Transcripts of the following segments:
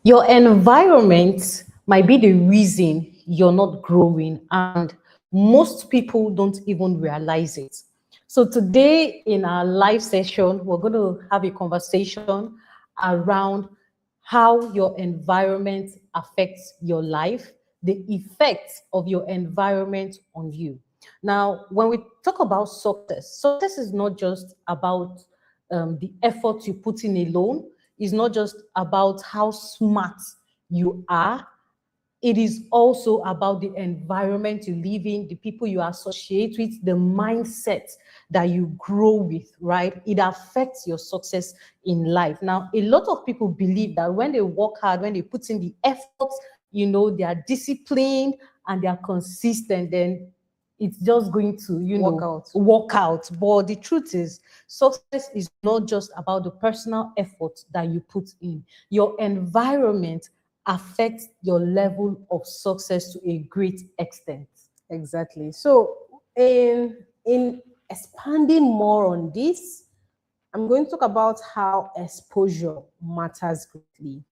Your environment might be the reason you're not growing, and most people don't even realize it. So, today in our live session, we're going to have a conversation around how your environment affects your life, the effects of your environment on you. Now, when we talk about success, success is not just about the effort you put in alone, it's not just about how smart you are. It is also about the environment you live in, the people you associate with, the mindset that you grow with, right? It affects your success in life. Now, a lot of people believe that when they work hard, when they put in the effort, they are disciplined and they are consistent, then it's just going to, work out. But the truth is, success is not just about the personal effort that you put in. Your environment affects your level of success to a great extent. Exactly. So, in expanding more on this, I'm going to talk about how exposure matters greatly.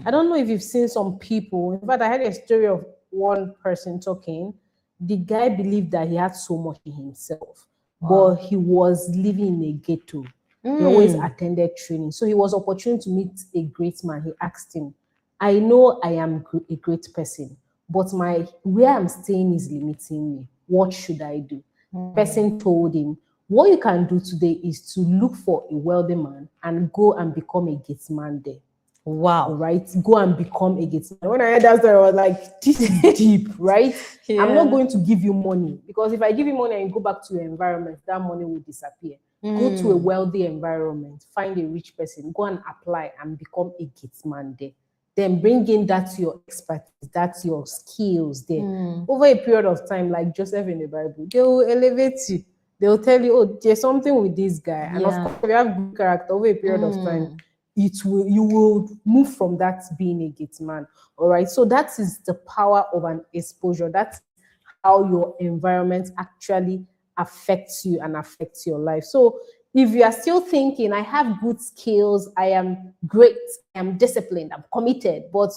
I don't know if you've seen some people. In fact, I heard a story of one person talking. The guy believed that he had so much in himself, but he was living in a ghetto. He always attended training. So he was opportune to meet a great man. He asked him, I know I am a great person, but my where I'm staying is limiting me. What should I do? Person told him, what you can do today is to look for a wealthy man and go and become a gate man there. Wow. All right, go and become a gate man. When I heard that story, I was like, this is deep, right? Yeah. I'm not going to give you money, because if I give you money and you go back to your environment, that money will disappear. Go to a wealthy environment, find a rich person, go and apply and become a gate man there. Then bring in that's your expertise, that's your skills there. Over a period of time, like Joseph in the Bible, they will elevate you. They will tell you, oh, there's something with this guy. And of Yeah. course, if you have good character over a period of time, you will move from that being a gate man. All right. So that is the power of an exposure. That's how your environment actually affects you and affects your life. So if you are still thinking, I have good skills, I am great, I am disciplined, I'm committed, but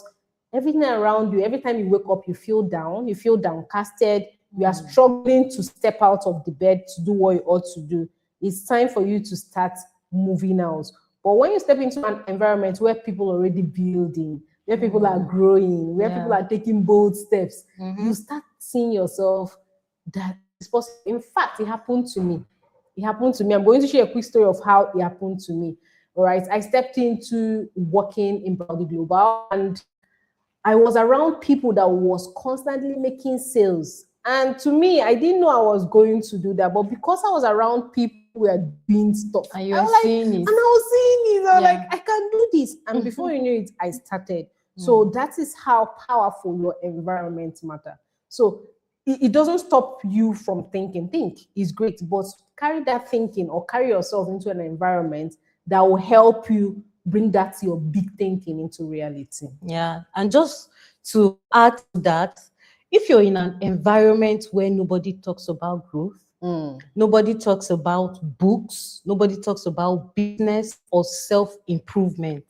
everything around you, every time you wake up, you feel down, you feel downcasted, you are struggling to step out of the bed to do what you ought to do, it's time for you to start moving out. But when you step into an environment where people are already building, where people are growing, where people are taking bold steps, you start seeing yourself that is possible. In fact, it happened to me. It happened to me. I'm going to share a quick story of how it happened to me. All right. I stepped into working in Body Global, and I was around people that was constantly making sales. And to me, I didn't know I was going to do that. But because I was around people who were doing stuff, And you I were was like, seeing it. and I was seeing it. I was Yeah. like, I can do this. And before you knew it, I started. So that is how powerful your environment matter. So it doesn't stop you from thinking. Think is great, but carry that thinking or carry yourself into an environment that will help you bring that your big thinking into reality. Yeah. And just to add to that, if you're in an environment where nobody talks about growth, nobody talks about books, nobody talks about business or self-improvement,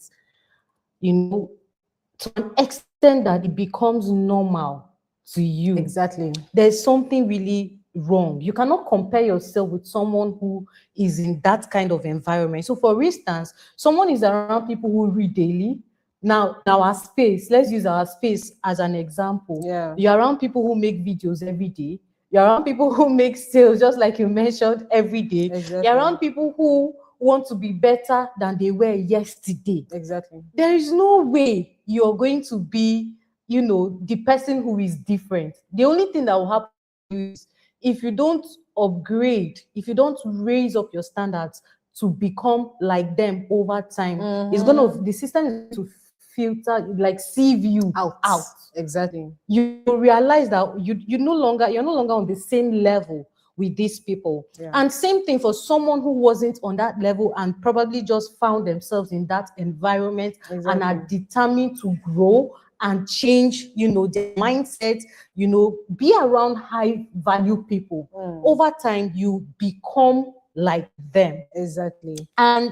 to an extent that it becomes normal to you. Exactly. There's something really wrong. You cannot compare yourself with someone who is in that kind of environment. So, for instance, someone is around people who read daily. Now, in our space, let's use our space as an example. Yeah. You're around people who make videos every day. You're around people who make sales, just like you mentioned, every day. Exactly. You're around people who want to be better than they were yesterday. Exactly. There is no way you're going to be, the person who is different. The only thing that will happen to you is if you don't upgrade, if you don't raise up your standards to become like them over time, the system is going to filter, like sieve you out. Exactly. You realize that you're no longer on the same level with these people. Yeah. And same thing for someone who wasn't on that level and probably just found themselves in that environment and are determined to grow and change, their mindset, be around high value people. Over time, you become like them. Exactly. And,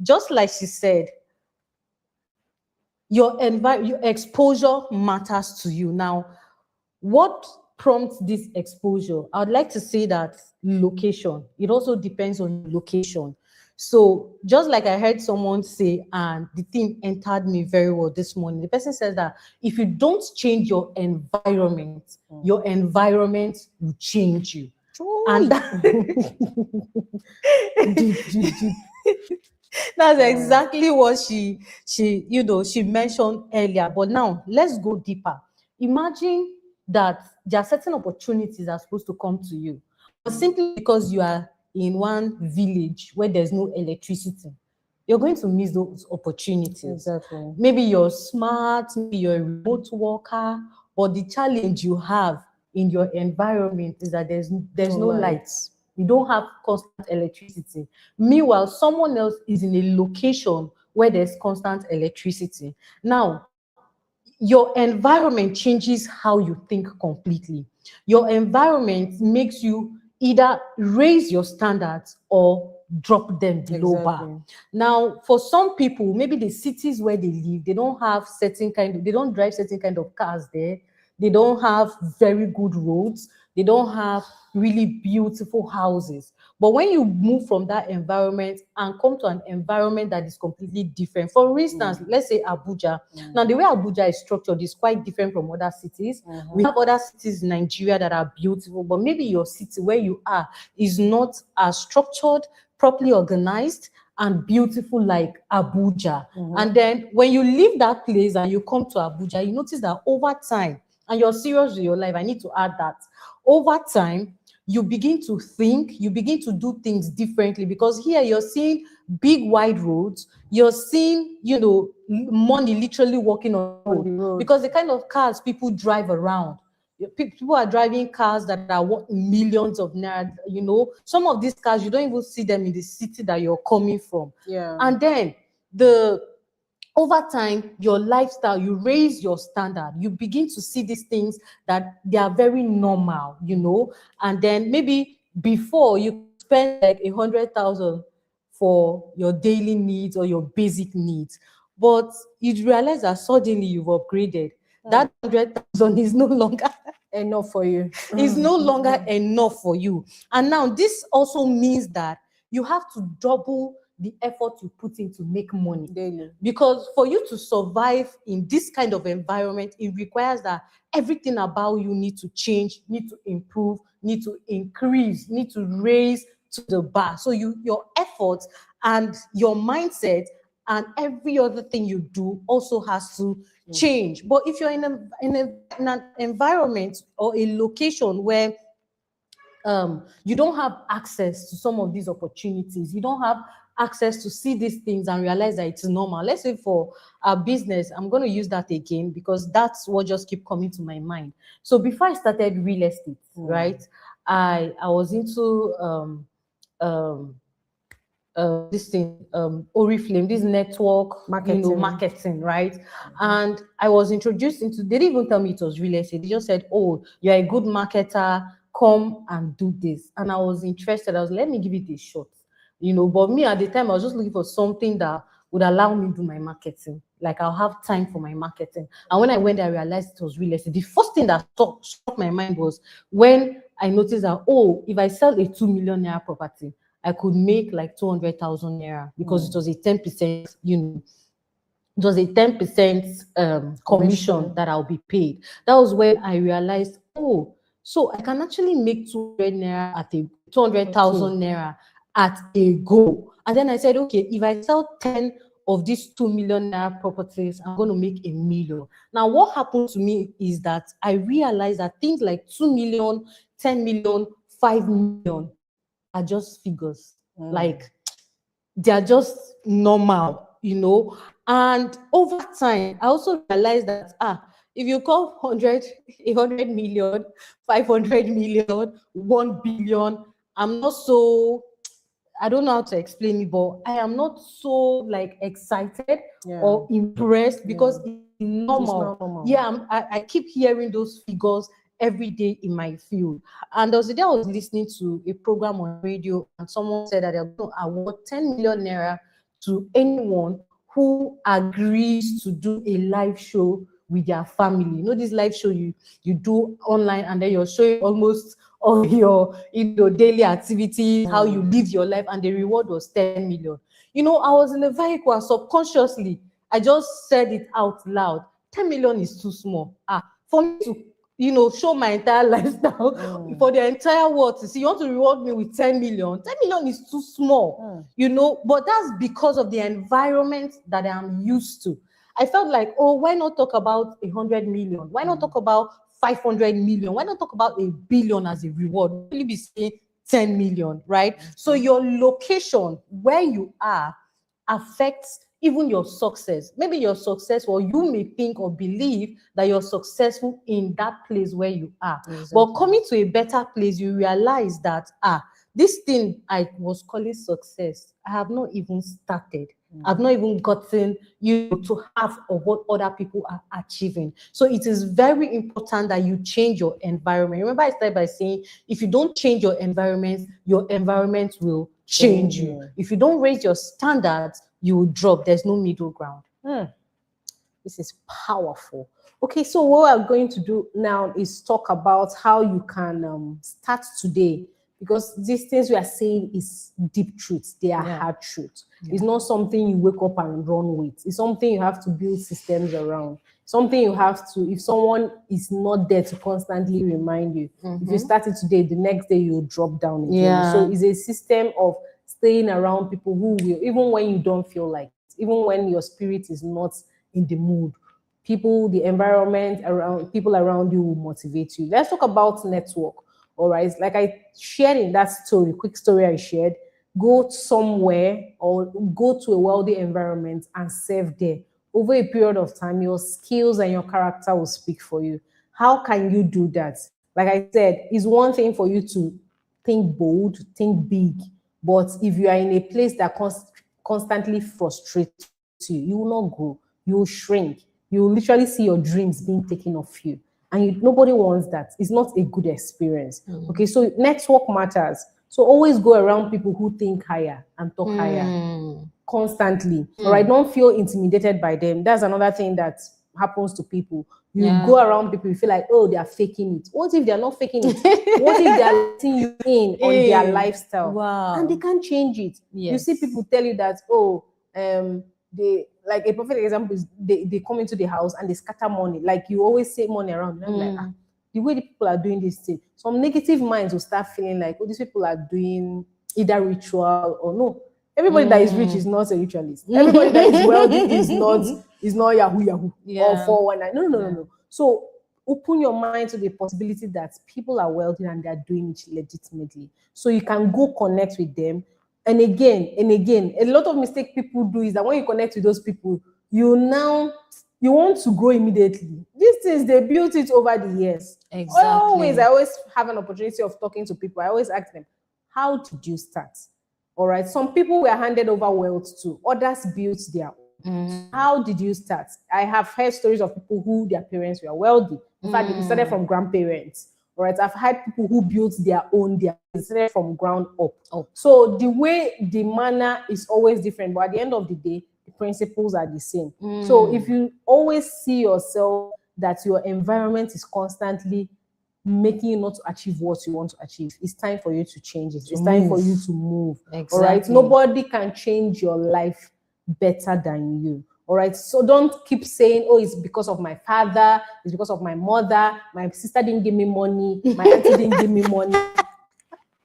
just like she said, your exposure matters to you. Now, what prompts this exposure? I would like to say that location. It also depends on location. So just like I heard someone say, and the thing entered me very well this morning. The person says that if you don't change your environment will change you. And that's exactly what she mentioned earlier. But now let's go deeper. Imagine that there are certain opportunities that are supposed to come to you, but simply because you are in one village where there's no electricity, you're going to miss those opportunities. Exactly. Maybe you're smart, maybe you're a remote worker, but the challenge you have in your environment is that there's no lights. You don't have constant electricity. Meanwhile, someone else is in a location where there's constant electricity. Now, your environment changes how you think completely. Your environment makes you either raise your standards or drop them below bar. Now, for some people, maybe the cities where they live, they don't drive certain kind of cars there. They don't have very good roads. They don't have really beautiful houses. But when you move from that environment and come to an environment that is completely different, for instance, let's say Abuja. Now, the way Abuja is structured is quite different from other cities. We have other cities in Nigeria that are beautiful, but maybe your city where you are is not as structured, properly organized, and beautiful like Abuja. And then when you leave that place and you come to Abuja, you notice that over time, and you're serious with your life, I need to add that, over time, you begin to think, you begin to do things differently, because here you're seeing big wide roads, you're seeing, money literally walking on the road, because the kind of cars people drive around, people are driving cars that are worth millions of naira. Some of these cars, you don't even see them in the city that you're coming from. And then over time, your lifestyle, you raise your standard, you begin to see these things that they are very normal, and then maybe before you spend like 100,000 for your daily needs or your basic needs, but you realize that suddenly you've upgraded. That 100,000 is no longer enough for you. Is no longer enough for you. And now this also means that you have to double the effort you put in to make money daily. Because for you to survive in this kind of environment, it requires that everything about you need to change, need to improve, need to increase, need to raise to the bar. So your efforts and your mindset and every other thing you do also has to change. But if you're in an environment or a location where you don't have access to some of these opportunities, you don't have access to see these things and realize that it's normal. Let's say for our business, I'm going to use that again because that's what just keep coming to my mind. So before I started real estate, right, I was into this thing, Oriflame, this network marketing, right? And I was introduced into, they didn't even tell me it was real estate. They just said, oh, you're a good marketer, come and do this. And I was interested. I was, let me give it a shot. But me at the time, I was just looking for something that would allow me to do my marketing. Like I'll have time for my marketing. And when I went there, I realized it was real estate. The first thing that struck my mind was when I noticed that, oh, if I sell a 2 million naira property, I could make like 200,000 naira because it was a 10%, it was a 10% commission that I'll be paid. That was when I realized, oh, so I can actually make 200,000 naira at a go. And then I said, okay, if I sell 10 of these 2 million naira properties, I'm going to make 1 million. Now, what happened to me is that I realized that things like 2 million, 10 million, 5 million are just figures. Like they are just normal, And over time, I also realized that if you call 100 million, 500 million, 1 billion, I don't know how to explain it, but I am not so like excited or impressed because it's normal. I keep hearing those figures every day in my field. And the other day I was listening to a program on radio and someone said that they're going to award 10 million naira to anyone who agrees to do a live show with their family. You know, this live show you do online, and then you're showing almost all your daily activities, how you live your life, and the reward was 10 million. You know, I was in a vehicle and subconsciously I just said it out loud. 10 million is too small. For me to show my entire lifestyle for the entire world to see. You want to reward me with 10 million? 10 million is too small, but that's because of the environment that I'm used to. I felt like, oh, why not talk about 100 million? Why not talk about 500 million? Why not talk about 1 billion as a reward? Why will be saying 10 million, right? So your location, where you are, affects even your success. Maybe you're successful, or you may think or believe that you're successful in that place where you are. Exactly. But coming to a better place, you realize that this thing I was calling success, I have not even started. I've not even gotten to half of what other people are achieving. So it is very important that you change your environment. Remember, I started by saying, if you don't change your environment will change you. If you don't raise your standards, you will drop. There's no middle ground. This is powerful. Okay, so what we're going to do now is talk about how you can start today, because these things we are saying is deep truths. They are hard truths. It's not something you wake up and run with. It's something you have to build systems around. Something you have to, if someone is not there to constantly remind you, if you start it today, the next day you'll drop down again. So it's a system of staying around people who will, even when you don't feel like it, even when your spirit is not in the mood, people, the environment around, people around you will motivate you. Let's talk about network. All right, like I shared in that story, quick story I shared, go somewhere or go to a wealthy environment and serve there. Over a period of time, your skills and your character will speak for you. How can you do that? Like I said, it's one thing for you to think bold, think big, but if you are in a place that constantly frustrates you, you will not grow, you will shrink, you will literally see your dreams being taken off you. And nobody wants that. It's not a good experience. Okay, so network matters. So always go around people who think higher and talk higher constantly. All right, don't feel intimidated by them. That's another thing that happens to people. You go around people, you feel like, oh, they are faking it. What if they are not faking it? What if they are letting you in on their lifestyle? Wow. And they can't change it. You see people tell you that, oh, they, like a perfect example is they come into the house and they scatter money. Like you always say money around. And I'm like, the way the people are doing this thing, some negative minds will start feeling like, oh, these people are doing either ritual or no. Everybody that is rich is not a ritualist. Everybody that is wealthy is not Yahoo or 419. No. So open your mind to the possibility that people are wealthy and they're doing it legitimately. So you can go connect with them. And again, a lot of mistake people do is that when you connect with those people, you want to grow immediately. These things, they built it over the years. Exactly. I always have an opportunity of talking to people. I always ask them, how did you start? All right. Some people were handed over wealth to, others built their own. How did you start? I have heard stories of people who their parents were wealthy. In fact, they started from grandparents. All right. I've had people who built their own, they started from ground up. So the manner is always different, but at the end of the day, the principles are the same. So if you always see yourself that your environment is constantly making you not to achieve what you want to achieve, it's time for you to change it. It's time for you to move. Exactly. All right. Nobody can change your life better than you. All right. So don't keep saying, oh, it's because of my father, it's because of my mother, my sister didn't give me money, my auntie didn't give me money.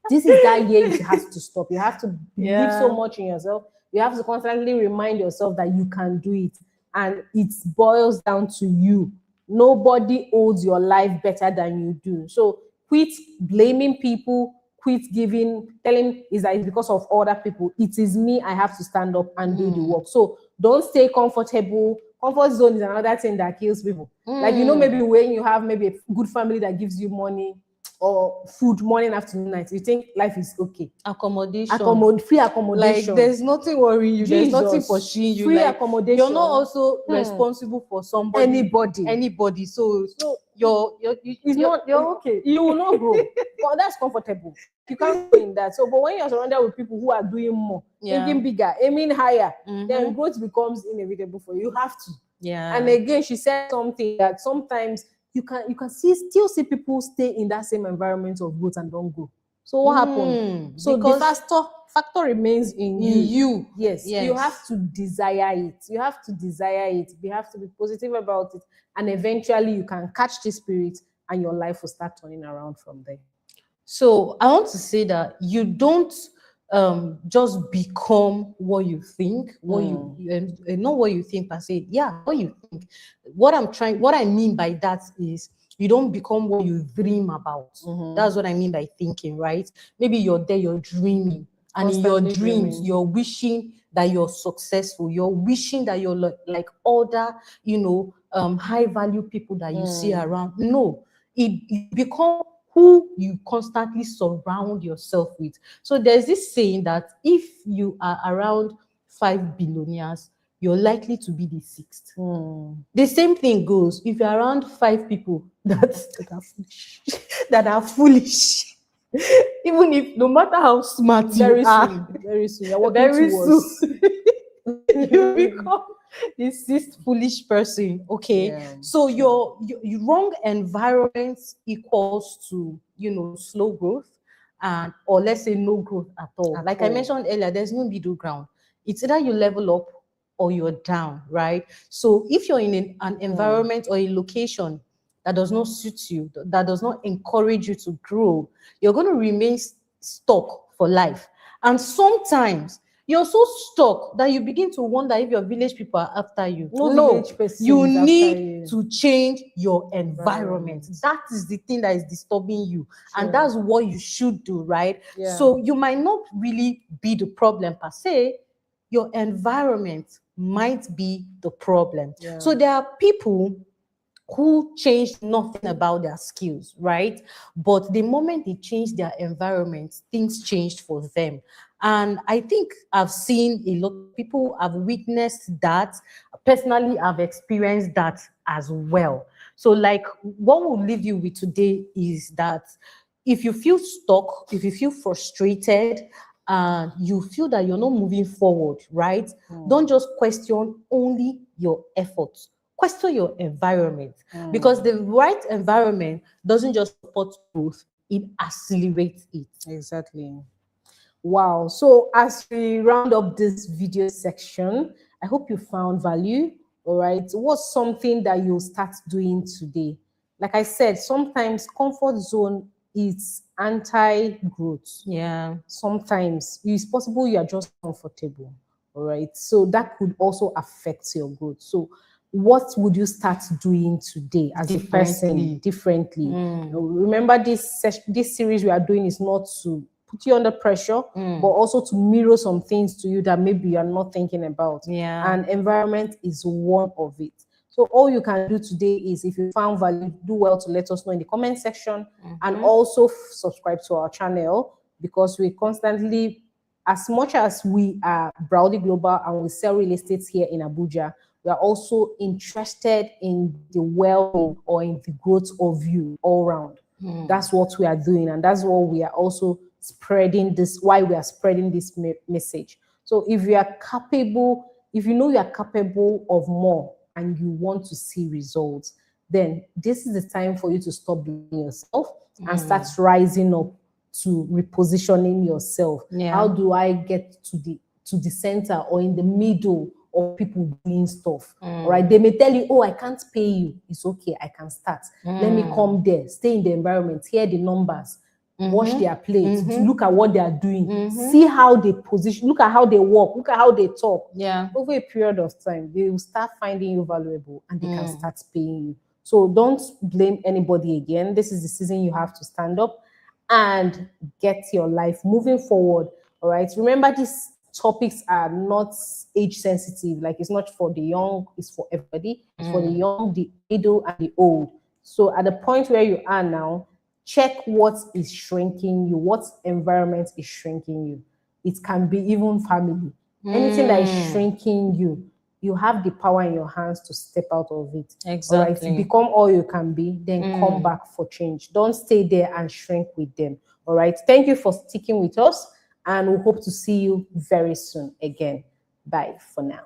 This is that year you have to stop. You have to believe so much in yourself. You have to constantly remind yourself that you can do it. And it boils down to you. Nobody owns your life better than you do. So quit blaming people, quit telling is that it's because of other people. It is me. I have to stand up and do the work. So don't stay comfortable. Comfort zone is another thing that kills people. Like, maybe when you have maybe a good family that gives you money, or food morning, afternoon, night, you think life is okay. Accommodation. Free accommodation. Like there's nothing worrying you. There's nothing Jesus. pursuing you. Free Like accommodation. you're not also responsible for somebody. Anybody. So you're you're okay. You will not grow. But that's comfortable. You can't go in that. So, but when you're surrounded with people who are doing more, thinking bigger, aiming higher, then growth becomes inevitable for you. You have to. Yeah. And again, she said something that sometimes you can still see people stay in that same environment of growth and don't grow. So what happened? So the factor remains in you. Yes. You have to desire it. You have to desire it. You have to be positive about it. And eventually you can catch the spirit and your life will start turning around from there. So I want to say that you don't just become what you think, not what you think per se. Yeah, what you think. What I mean by that is you don't become what you dream about. That's what I mean by thinking, right? Maybe you're there, you're dreaming, and in your dreams, you're wishing that you're successful. You're wishing that you're like other, high value people that you see around. No, it become who you constantly surround yourself with. So there's this saying that if you are around 5 billionaires, you're likely to be the 6th. The same thing goes if you're around 5 people that are foolish. Even if no matter how smart you are, very soon, you're working towards. You become the 6th foolish person. Okay, so your wrong environment equals to slow growth, or let's say no growth at all. Like I mentioned earlier, there's no middle ground. It's either you level up or you're down, right? So if you're in an environment or a location that does not suit you, that does not encourage you to grow, you're going to remain stuck for life. And sometimes you're so stuck that you begin to wonder if your village people are after you. No, you need to change your environment. That is the thing that is disturbing you. And that's what you should do, right? So you might not really be the problem per se. Your environment might be the problem. So there are people who changed nothing about their skills, right? But the moment they changed their environment, things changed for them. And I think I've seen a lot of people, I've witnessed that. Personally, I've experienced that as well. So like what we'll leave you with today is that if you feel stuck, if you feel frustrated, and you feel that you're not moving forward, right? Don't just question only your efforts. Question your environment, because the right environment doesn't just support growth, it accelerates it. Exactly. Wow. So as we round up this video section, I hope you found value. All right. What's something that you'll start doing today? Like I said, sometimes comfort zone is anti-growth. Yeah. Sometimes it's possible you are just comfortable. All right. So that could also affect your growth. So what would you start doing today as a person differently? Remember, this series we are doing is not to put you under pressure, but also to mirror some things to you that maybe you're not thinking about. And environment is one of it. So all you can do today is, if you found value, do well to let us know in the comment section, and also subscribe to our channel, because we constantly, as much as we are Browdy Global and we sell real estate here in Abuja, we are also interested in the well-being or in the growth of you all around. That's what we are doing, and that's what we are also spreading this, why we are spreading this message. So if you are capable, if you know you are capable of more and you want to see results, then this is the time for you to stop blaming yourself and start rising up to repositioning yourself. How do I get to the center or in the middle of people doing stuff? Right? They may tell you, oh, I can't pay you. It's okay, I can start. Let me come there, stay in the environment, hear the numbers, watch their plates, look at what they are doing, see how they position, look at how they walk, look at how they talk. Over a period of time, they will start finding you valuable and they can start paying you. So don't blame anybody again. This is the season you have to stand up and get your life moving forward. All right. Remember, these topics are not age sensitive. Like, it's not for the young, it's for everybody. It's for the young, the middle, and the old. So at the point where you are now, check what is shrinking you, what environment is shrinking you. It can be even family. Anything that is shrinking you, you have the power in your hands to step out of it. Exactly. All right. Become all you can be, then come back for change. Don't stay there and shrink with them. All right. Thank you for sticking with us, and we hope to see you very soon again. Bye for now.